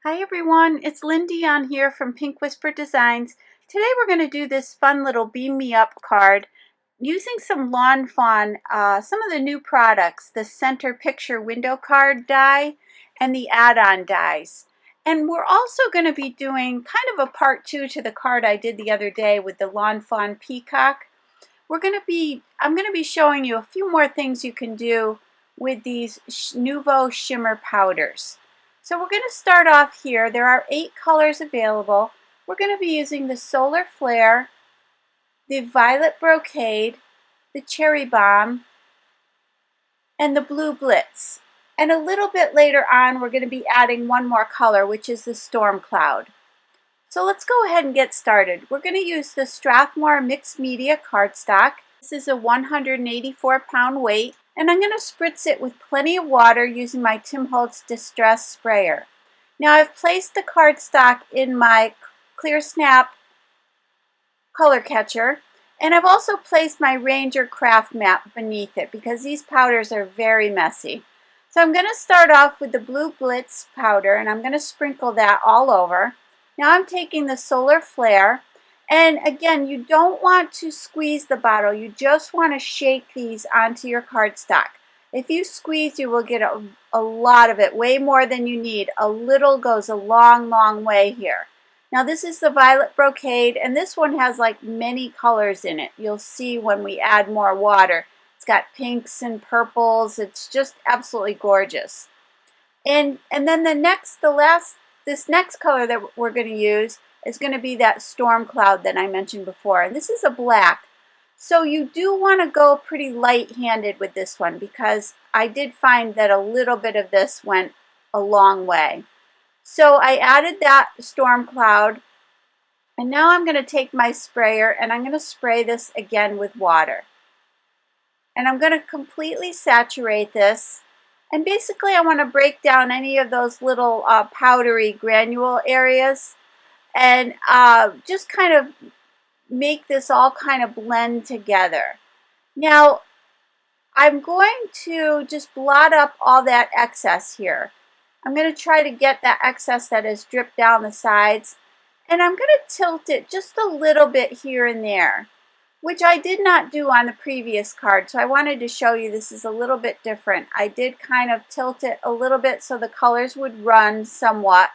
Hi everyone, it's Lindy on here from Pink Whisper Designs. Today we're going to do this fun little Beam Me Up card using some Lawn Fawn, some of the new products, the center picture window card die and the add-on dies. And we're also going to be doing kind of a part 2 to the card I did the other day with the Lawn Fawn Peacock. I'm going to be showing you a few more things you can do with these Nuvo Shimmer powders. So we're going to start off here. There are 8 colors available. We're going to be using the Solar Flare, the Violet Brocade, the Cherry Bomb, and the Blue Blitz. And a little bit later on, we're going to be adding one more color, which is the Storm Cloud. So let's go ahead and get started. We're going to use the Strathmore Mixed Media Cardstock. This is a 184-pound weight, and I'm going to spritz it with plenty of water using my Tim Holtz Distress Sprayer. Now I've placed the cardstock in my Clear Snap color catcher, and I've also placed my Ranger craft mat beneath it because these powders are very messy. So I'm going to start off with the Blue Blitz powder, and I'm going to sprinkle that all over. Now I'm taking the Solar Flare, and again, you don't want to squeeze the bottle. You just want to shake these onto your cardstock. If you squeeze, you will get a lot of it, way more than you need. A little goes a long, long way here. Now this is the Violet Brocade, and this one has like many colors in it. You'll see when we add more water. It's got pinks and purples. It's just absolutely gorgeous. And then this next color that we're going to use is going to be that Storm Cloud that I mentioned before. And this is a black. So you do want to go pretty light-handed with this one because I did find that a little bit of this went a long way. So I added that Storm Cloud. And now I'm going to take my sprayer and I'm going to spray this again with water. And I'm going to completely saturate this. And basically I want to break down any of those little powdery granule areas and just kind of make this all kind of blend together. Now I'm going to just blot up all that excess here. I'm going to try to get that excess that has dripped down the sides, and I'm going to tilt it just a little bit here and there, which I did not do on the previous card, so I wanted to show you this is a little bit different. I did kind of tilt it a little bit so the colors would run somewhat.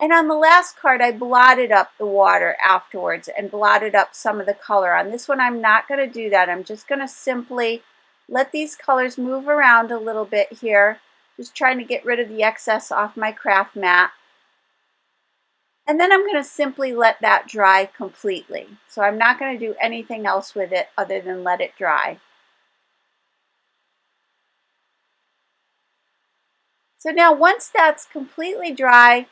And on the last card, I blotted up the water afterwards and blotted up some of the color. On this one, I'm not going to do that. I'm just going to simply let these colors move around a little bit here, just trying to get rid of the excess off my craft mat. And then I'm going to simply let that dry completely. So I'm not going to do anything else with it other than let it dry. So now once that's completely dry,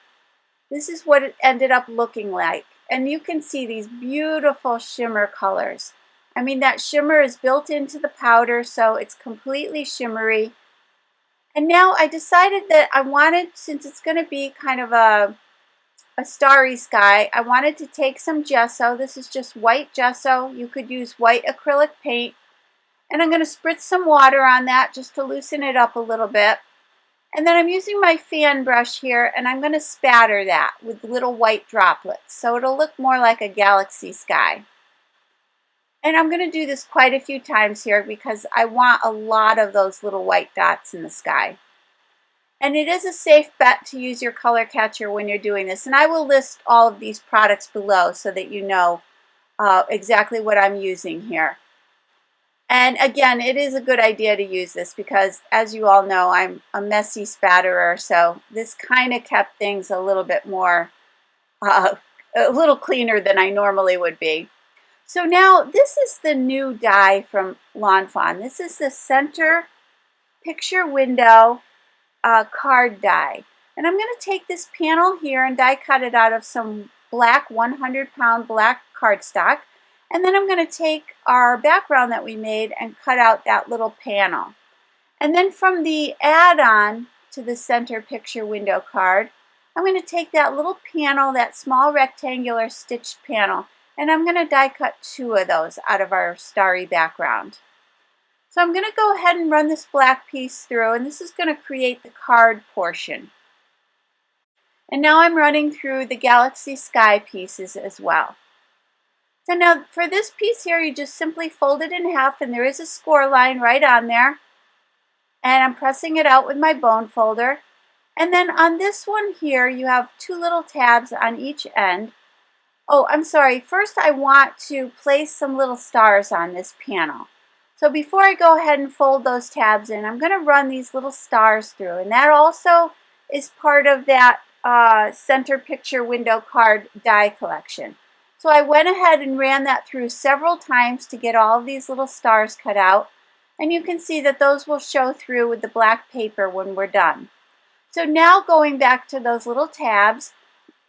this is what it ended up looking like. And you can see these beautiful shimmer colors. I mean, that shimmer is built into the powder, so it's completely shimmery. And now I decided that I wanted, since it's going to be kind of a starry sky, I wanted to take some gesso. This is just white gesso. You could use white acrylic paint. And I'm going to spritz some water on that just to loosen it up a little bit. And then I'm using my fan brush here, and I'm going to spatter that with little white droplets. So it'll look more like a galaxy sky. And I'm going to do this quite a few times here because I want a lot of those little white dots in the sky. And it is a safe bet to use your color catcher when you're doing this. And I will list all of these products below so that you know exactly what I'm using here. And again, it is a good idea to use this because, as you all know, I'm a messy spatterer. So this kind of kept things a little bit more, a little cleaner than I normally would be. So now this is the new die from Lawn Fawn. This is the center picture window card die. And I'm going to take this panel here and die cut it out of some black 100-pound black cardstock. And then I'm going to take our background that we made and cut out that little panel. And then from the add-on to the center picture window card, I'm going to take that little panel, that small rectangular stitched panel, and I'm going to die cut 2 of those out of our starry background. So I'm going to go ahead and run this black piece through, and this is going to create the card portion. And now I'm running through the Galaxy Sky pieces as well. So now for this piece here, you just simply fold it in half, and there is a score line right on there. And I'm pressing it out with my bone folder. And then on this one here, you have two little tabs on each end. Oh, I'm sorry. First, I want to place some little stars on this panel. So before I go ahead and fold those tabs in, I'm going to run these little stars through. And that also is part of that center picture window card die collection. So I went ahead and ran that through several times to get all of these little stars cut out. And you can see that those will show through with the black paper when we're done. So now going back to those little tabs,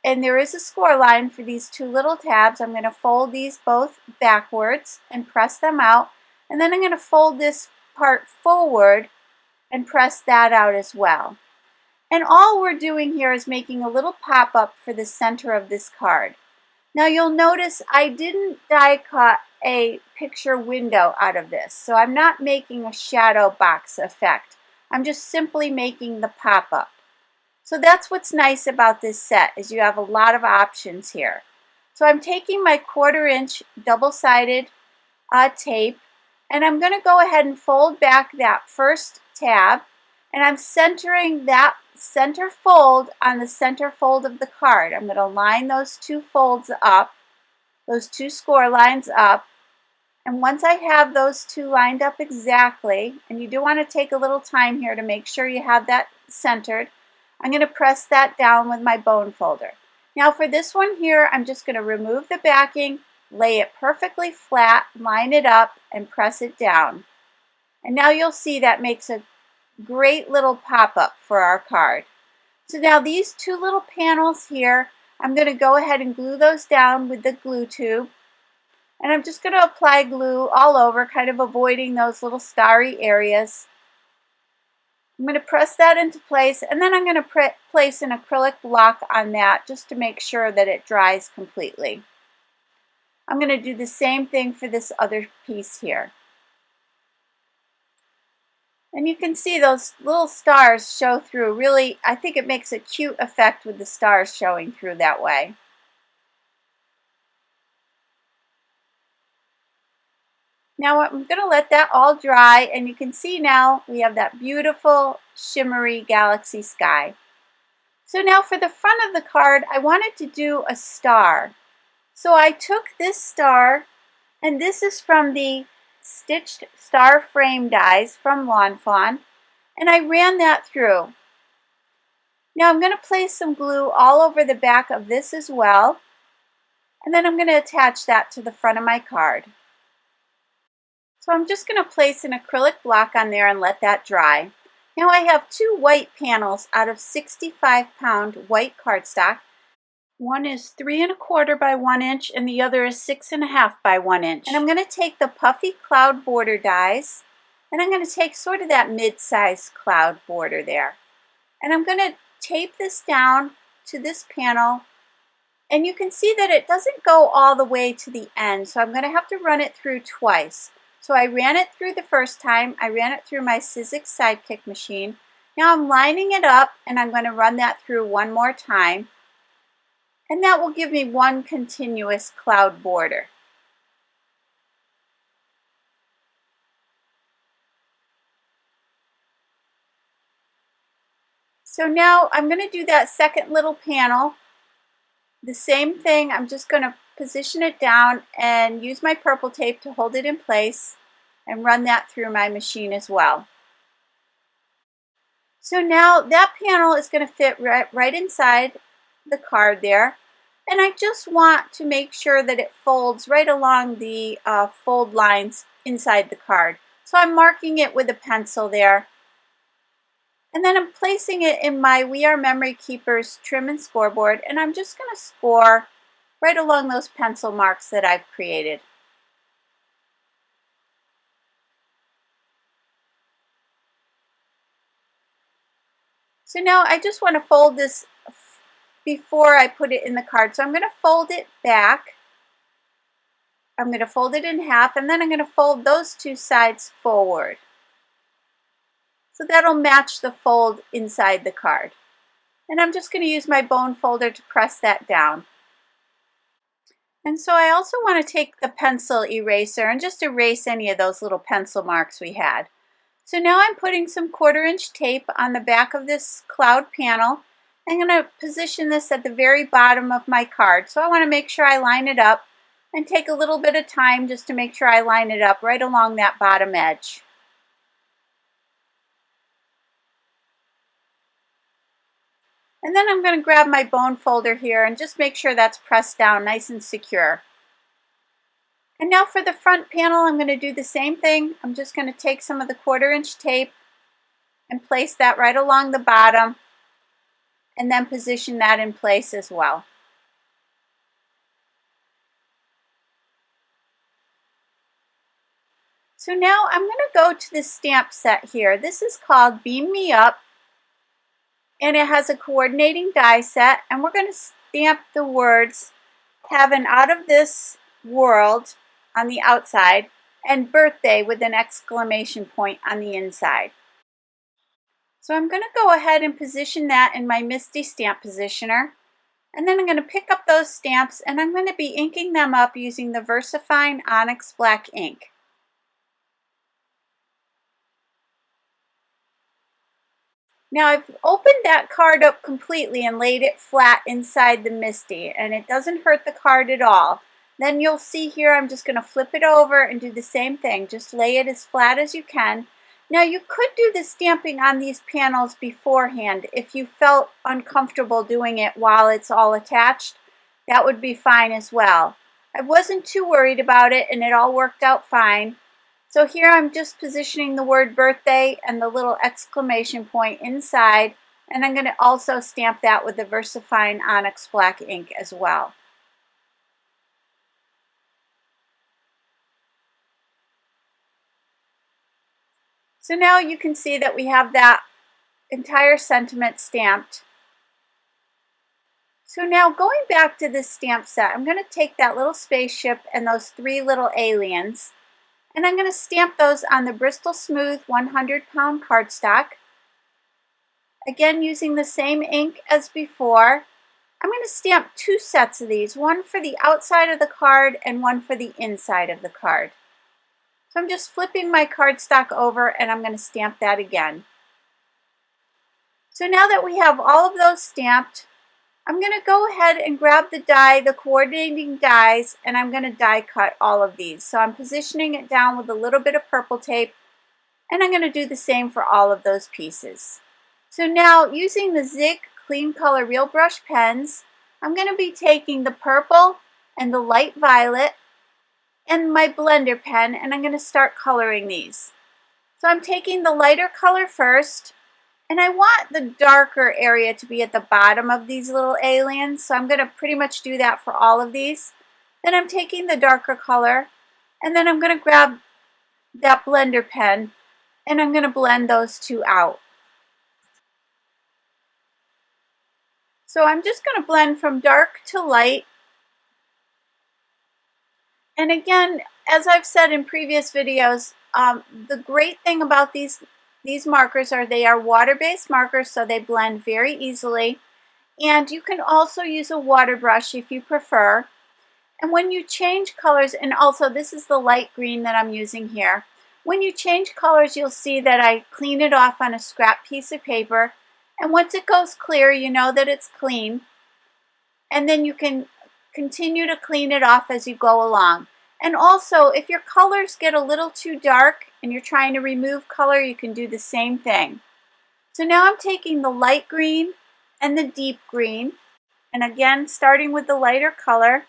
and there is a score line for these two little tabs. I'm going to fold these both backwards and press them out. And then I'm going to fold this part forward and press that out as well. And all we're doing here is making a little pop-up for the center of this card. Now you'll notice I didn't die cut a picture window out of this. So I'm not making a shadow box effect. I'm just simply making the pop-up. So that's what's nice about this set, is you have a lot of options here. So I'm taking my 1/4 inch double-sided tape, and I'm going to go ahead and fold back that first tab, and I'm centering that center fold on the center fold of the card. I'm going to line those two folds up, those two score lines up, and once I have those two lined up exactly, and you do want to take a little time here to make sure you have that centered, I'm going to press that down with my bone folder. Now for this one here, I'm just going to remove the backing, lay it perfectly flat, line it up, and press it down. And now you'll see that makes a great little pop-up for our card. So now these two little panels here, I'm going to go ahead and glue those down with the glue tube. And I'm just going to apply glue all over, kind of avoiding those little starry areas. I'm going to press that into place, and then I'm going to place an acrylic block on that just to make sure that it dries completely. I'm going to do the same thing for this other piece here. And you can see those little stars show through. Really, I think it makes a cute effect with the stars showing through that way. Now I'm going to let that all dry, and you can see now we have that beautiful shimmery galaxy sky. So now for the front of the card, I wanted to do a star. So I took this star, and this is from the stitched star frame dies from Fawn, and I ran that through. Now I'm going to place some glue all over the back of this as well, and then I'm going to attach that to the front of my card. So I'm just going to place an acrylic block on there and let that dry. Now I have two white panels out of 65-pound white cardstock. One is 3 1/4 by 1 inch and the other is 6 1/2 by 1 inch. And I'm going to take the Puffy cloud border dies, and I'm going to take sort of that mid-sized cloud border there. And I'm going to tape this down to this panel, and you can see that it doesn't go all the way to the end, so I'm going to have to run it through twice. So I ran it through the first time, I ran it through my Sizzix Sidekick machine. Now I'm lining it up, and I'm going to run that through one more time. And that will give me one continuous cloud border. So now I'm going to do that second little panel. The same thing, I'm just going to position it down and use my purple tape to hold it in place and run that through my machine as well. So now that panel is going to fit right inside the card there. And I just want to make sure that it folds right along the fold lines inside the card. So I'm marking it with a pencil there. And then I'm placing it in my We Are Memory Keepers trim and scoreboard, and I'm just going to score right along those pencil marks that I've created. So now I just want to fold this before I put it in the card. So I'm going to fold it back. I'm going to fold it in half, and then I'm going to fold those two sides forward. So that'll match the fold inside the card. And I'm just going to use my bone folder to press that down. And so I also want to take the pencil eraser and just erase any of those little pencil marks we had. So now I'm putting some 1/4-inch tape on the back of this cloud panel. I'm going to position this at the very bottom of my card. So I want to make sure I line it up and take a little bit of time just to make sure I line it up right along that bottom edge. And then I'm going to grab my bone folder here and just make sure that's pressed down nice and secure. And now for the front panel, I'm going to do the same thing. I'm just going to take some of the 1/4-inch tape and place that right along the bottom and then position that in place as well. So now I'm going to go to the stamp set here. This is called Beam Me Up, and it has a coordinating die set, and we're going to stamp the words Heaven Out of This World on the outside and Birthday with an exclamation point on the inside. So I'm going to go ahead and position that in my Misty Stamp Positioner. And then I'm going to pick up those stamps and I'm going to be inking them up using the Versafine Onyx Black ink. Now I've opened that card up completely and laid it flat inside the Misty, and it doesn't hurt the card at all. Then you'll see here I'm just going to flip it over and do the same thing. Just lay it as flat as you can. Now you could do the stamping on these panels beforehand if you felt uncomfortable doing it while it's all attached. That would be fine as well. I wasn't too worried about it and it all worked out fine. So here I'm just positioning the word birthday and the little exclamation point inside, and I'm going to also stamp that with the Versafine Onyx Black ink as well. So now you can see that we have that entire sentiment stamped. So now going back to this stamp set, I'm going to take that little spaceship and those 3 little aliens, and I'm going to stamp those on the Bristol Smooth 100-pound cardstock. Again, using the same ink as before. I'm going to stamp 2 sets of these, one for the outside of the card and one for the inside of the card. So I'm just flipping my cardstock over and I'm going to stamp that again. So now that we have all of those stamped, I'm going to go ahead and grab the die, the coordinating dies, and I'm going to die cut all of these. So I'm positioning it down with a little bit of purple tape, and I'm going to do the same for all of those pieces. So now using the Zig Clean Color Real Brush pens, I'm going to be taking the purple and the light violet and my blender pen, and I'm going to start coloring these. So I'm taking the lighter color first, and I want the darker area to be at the bottom of these little aliens, so I'm going to pretty much do that for all of these. Then I'm taking the darker color, and then I'm going to grab that blender pen, and I'm going to blend those 2 out. So I'm just going to blend from dark to light. And again, as I've said in previous videos, the great thing about these markers are they are water-based markers, so they blend very easily. And you can also use a water brush if you prefer. And when you change colors, and also this is the light green that I'm using here, when you change colors, you'll see that I clean it off on a scrap piece of paper. And once it goes clear, you know that it's clean. And then you can continue to clean it off as you go along. And also, if your colors get a little too dark and you're trying to remove color, you can do the same thing. So now I'm taking the light green and the deep green, and again, starting with the lighter color,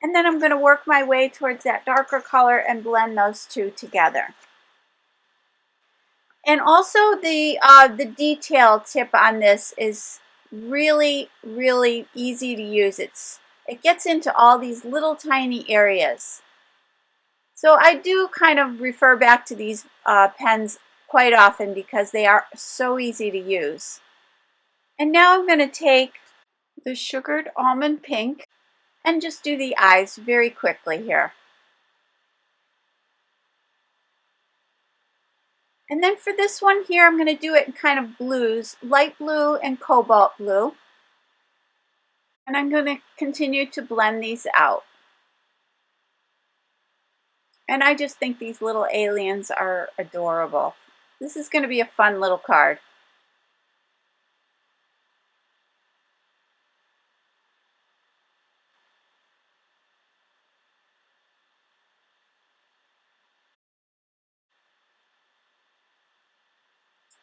and then I'm going to work my way towards that darker color and blend those 2 together. And also the detail tip on this is really, really easy to use. It gets into all these little tiny areas. So I do kind of refer back to these pens quite often because they are so easy to use. And now I'm going to take the sugared almond pink and just do the eyes very quickly here. And then for this one here, I'm going to do it in kind of blues, light blue and cobalt blue. And I'm going to continue to blend these out. And I just think these little aliens are adorable. This is going to be a fun little card.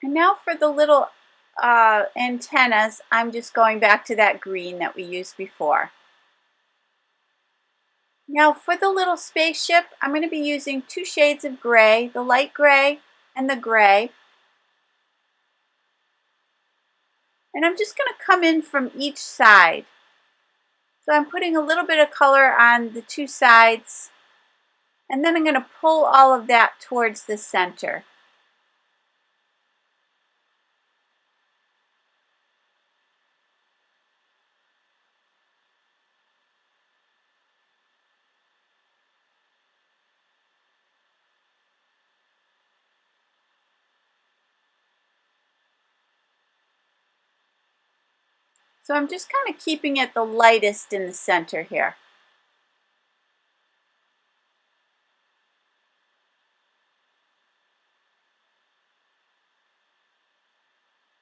And now for the little antennas, I'm just going back to that green that we used before. Now for the little spaceship, I'm going to be using 2 shades of gray, the light gray and the gray. And I'm just going to come in from each side. So I'm putting a little bit of color on the 2 sides, and then I'm going to pull all of that towards the center. So I'm just kind of keeping it the lightest in the center here.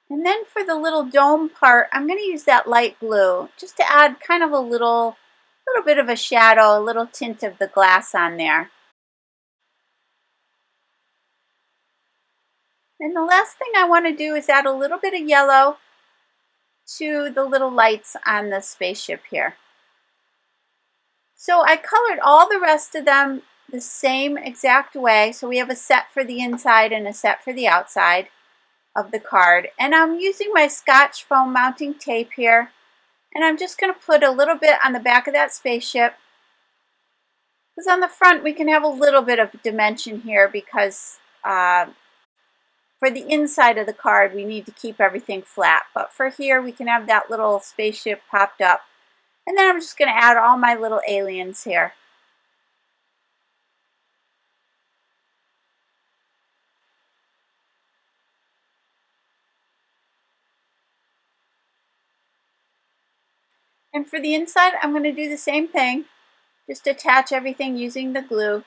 And then for the little dome part, I'm going to use that light blue just to add kind of a little bit of a shadow, a little tint of the glass on there. And the last thing I want to do is add a little bit of yellow to the little lights on the spaceship here. So I colored all the rest of them the same exact way. So we have a set for the inside and a set for the outside of the card. And I'm using my Scotch foam mounting tape here. And I'm just going to put a little bit on the back of that spaceship. Because on the front we can have a little bit of dimension here because for the inside of the card we need to keep everything flat. But for here we can have that little spaceship popped up. And then I'm just going to add all my little aliens here. And for the inside, I'm going to do the same thing. Just attach everything using the glue.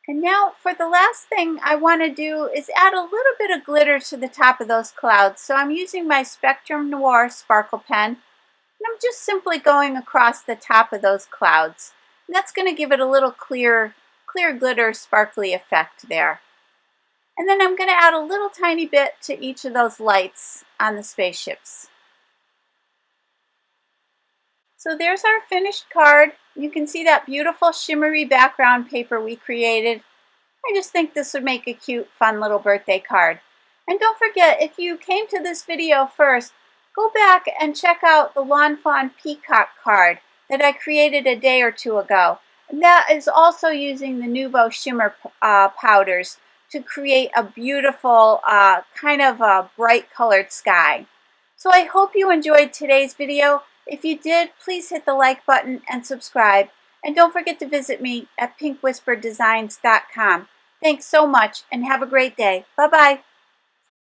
And now for the last thing I want to do is add a little bit of glitter to the top of those clouds. So I'm using my Spectrum Noir sparkle pen. And I'm just simply going across the top of those clouds. And that's going to give it a little clear glitter sparkly effect there. And then I'm going to add a little tiny bit to each of those lights on the spaceships. So there's our finished card. You can see that beautiful shimmery background paper we created. I just think this would make a cute, fun little birthday card. And don't forget, if you came to this video first, go back and check out the Lawn Fawn Peacock card that I created a day or 2 ago. And that is also using the Nuvo Shimmer powders to create a beautiful, kind of a bright colored sky. So I hope you enjoyed today's video. If you did, please hit the like button and subscribe. And don't forget to visit me at pinkwhisperdesigns.com. Thanks so much and have a great day. Bye-bye.